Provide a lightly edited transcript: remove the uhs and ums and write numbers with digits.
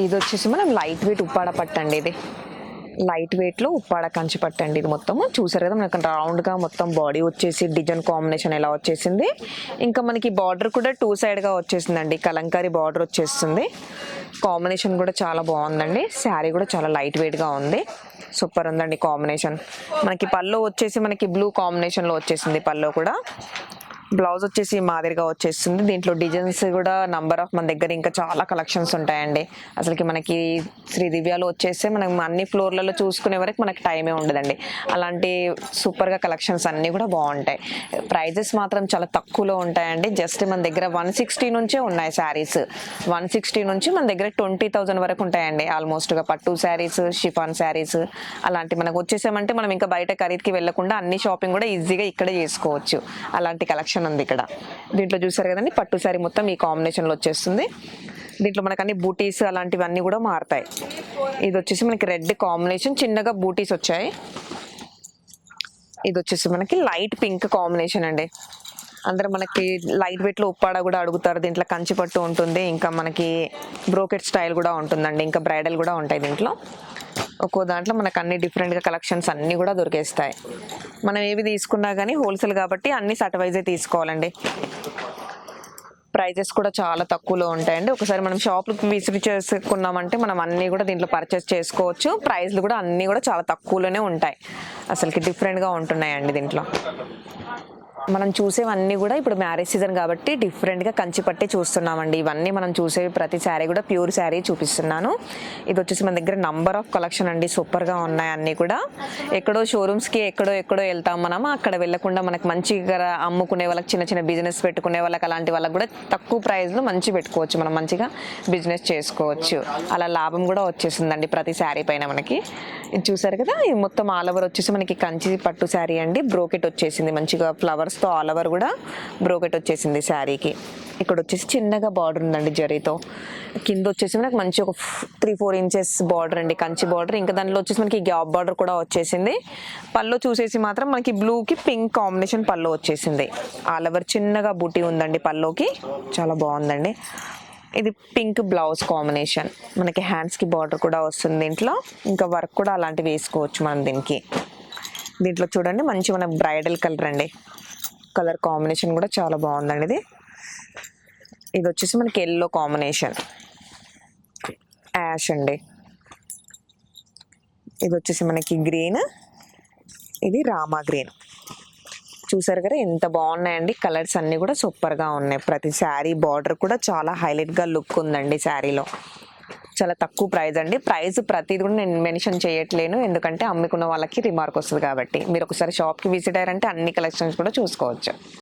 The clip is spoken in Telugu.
ఇది వచ్చేసి మనం లైట్ వెయిట్ ఉప్పాడ పట్టండి. ఇది లైట్ వెయిట్లో ఉప్పాడ కంచి పట్టండి. ఇది మొత్తము చూసారు కదా, మనకు రౌండ్గా మొత్తం బాడీ వచ్చేసి డిజైన్ కాంబినేషన్ ఎలా వచ్చేసింది. ఇంకా మనకి బార్డర్ కూడా 2 సైడ్గా వచ్చేసిందండి. కలంకారీ బార్డర్ వచ్చేస్తుంది. కాంబినేషన్ కూడా చాలా బాగుందండి. శారీ కూడా చాలా లైట్ వెయిట్గా ఉంది. సూపర్ ఉందండి కాంబినేషన్. మనకి పల్లో వచ్చేసి మనకి బ్లూ కాంబినేషన్లో వచ్చేసింది. పల్లో కూడా బ్లౌజ్ వచ్చేసి మాదిరిగా వచ్చేస్తుంది. దీంట్లో డిజైన్స్ కూడా నంబర్ ఆఫ్ మన దగ్గర ఇంకా చాలా కలెక్షన్స్ ఉంటాయండి. అసలుకి మనకి శ్రీ దివ్యాలో వచ్చేస్తే మనం అన్ని ఫ్లోర్లలో చూసుకునే వరకు మనకి టైమే ఉండదండి. అలాంటి సూపర్గా కలెక్షన్స్ అన్నీ కూడా బాగుంటాయి. ప్రైజెస్ మాత్రం చాలా తక్కువలో ఉంటాయండి. జస్ట్ మన దగ్గర 160 నుంచే ఉన్నాయి శారీస్. 160 నుంచి మన దగ్గర 20,000 వరకు ఉంటాయండి. ఆల్మోస్ట్గా పట్టు శారీస్, షిఫాన్ శారీస్ అలాంటి మనకు వచ్చేసామంటే మనం ఇంకా బయట ఖరీదుకి వెళ్లకుండా అన్ని షాపింగ్ కూడా ఈజీగా ఇక్కడే చేసుకోవచ్చు. అలాంటి కలెక్షన్ ఉంది ఇక్కడ. దీంట్లో చూసారు కదండి, పట్టు శారీ మొత్తం ఈ కాంబినేషన్లో వచ్చేస్తుంది. దీంట్లో మనకు అన్ని బూటీస్ అలాంటివన్నీ కూడా మారుతాయి. ఇది వచ్చేసి మనకి రెడ్ కాంబినేషన్, చిన్నగా బూటీస్ వచ్చాయి. ఇది వచ్చేసి మనకి లైట్ పింక్ కాంబినేషన్ అండి. అందరూ మనకి లైట్ వెయిట్లో ఉప్పాడ కూడా అడుగుతారు. దీంట్లో కంచి పట్టు ఉంటుంది, ఇంకా మనకి బ్రోకెట్ స్టైల్ కూడా ఉంటుందండి, ఇంకా బ్రైడల్ కూడా ఉంటాయి. దీంట్లో ఒక్కో దాంట్లో మనకు అన్ని డిఫరెంట్గా కలెక్షన్స్ అన్నీ కూడా దొరికేస్తాయి. మనం ఏవి తీసుకున్నా కానీ హోల్సేల్ కాబట్టి అన్ని సట్ వైజే తీసుకోవాలండి. ప్రైజెస్ కూడా చాలా తక్కువలో ఉంటాయండి. ఒకసారి మనం షాప్కి విజిట్ చేసుకున్నామంటే మనం అన్నీ కూడా దీంట్లో పర్చేస్ చేసుకోవచ్చు. ప్రైస్లు కూడా అన్నీ కూడా చాలా తక్కువలోనే ఉంటాయి. అసలుకి డిఫరెంట్గా ఉంటున్నాయండి. దీంట్లో మనం చూసేవన్నీ కూడా ఇప్పుడు మ్యారేజ్ సీజన్ కాబట్టి డిఫరెంట్గా కంచి పట్టే చూస్తున్నామండి. ఇవన్నీ మనం చూసే ప్రతి శారీ కూడా ప్యూర్ శారీ చూపిస్తున్నాను. ఇది వచ్చేసి మన దగ్గర నంబర్ ఆఫ్ కలెక్షన్ అండి. సూపర్గా ఉన్నాయి అన్నీ కూడా. ఎక్కడో షోరూమ్స్కి ఎక్కడో వెళ్తాం మనం, అక్కడ వెళ్ళకుండా మనకు మంచిగా అమ్ముకునే వాళ్ళకి, చిన్న చిన్న బిజినెస్ పెట్టుకునే వాళ్ళకి, అలాంటి వాళ్ళకి కూడా తక్కువ ప్రైస్లో మంచి పెట్టుకోవచ్చు. మనం మంచిగా బిజినెస్ చేసుకోవచ్చు. అలా లాభం కూడా వచ్చేసిందండి ప్రతి శారీ పైన మనకి. ఇది చూసారు కదా, ఇది మొత్తం ఆల్ ఓవర్ వచ్చేసి మనకి కంచి పట్టు శారీ అండి. బ్రోకెట్ వచ్చేసింది మంచిగా ఫ్లవర్స్తో, ఆల్ ఓవర్ కూడా బ్రోకెట్ వచ్చేసింది శారీకి. ఇక్కడ వచ్చేసి చిన్నగా బార్డర్ ఉందండి జరీతో. కింద వచ్చేసి మనకి మంచి ఒక 3-4 ఇంచెస్ బార్డర్ అండి, కంచి బార్డర్. ఇంకా దాంట్లో వచ్చేసి మనకి గ్యాప్ బార్డర్ కూడా వచ్చేసింది. పళ్ళు చూసేసి మాత్రం మనకి బ్లూకి పింక్ కాంబినేషన్ పళ్ళు వచ్చేసింది. ఆల్ ఓవర్ చిన్నగా బూటీ ఉందండి పల్లోకి, చాలా బాగుందండి. ఇది పింక్ బ్లౌజ్ కాంబినేషన్. మనకి హ్యాండ్స్కి బార్డర్ కూడా వస్తుంది దీంట్లో. ఇంకా వర్క్ కూడా అలాంటివి వేసుకోవచ్చు మనం దీనికి. దీంట్లో చూడండి మంచి మన బ్రైడల్ కలర్ అండి. కలర్ కాంబినేషన్ కూడా చాలా బాగుందండి. ఇది వచ్చేసి మనకి ఎల్లో కాంబినేషన్, యాష్ అండి. ఇది వచ్చేసి మనకి గ్రీన్, ఇది రామా గ్రీన్. చూసారు కదా ఎంత బాగున్నాయండి. కలర్స్ అన్నీ కూడా సూపర్గా ఉన్నాయి. ప్రతి శారీ బార్డర్ కూడా చాలా హైలైట్గా లుక్ ఉందండి శారీలో. చాలా తక్కువ ప్రైస్ అండి. ప్రైస్ ప్రతిది కూడా నేను మెన్షన్ చేయట్లేను, ఎందుకంటే అమ్ముకున్న వాళ్ళకి రిమార్క్ వస్తుంది కాబట్టి. మీరు ఒకసారి షాప్కి విజిట్ అయ్యారంటే అన్ని కలెక్షన్స్ కూడా చూసుకోవచ్చు.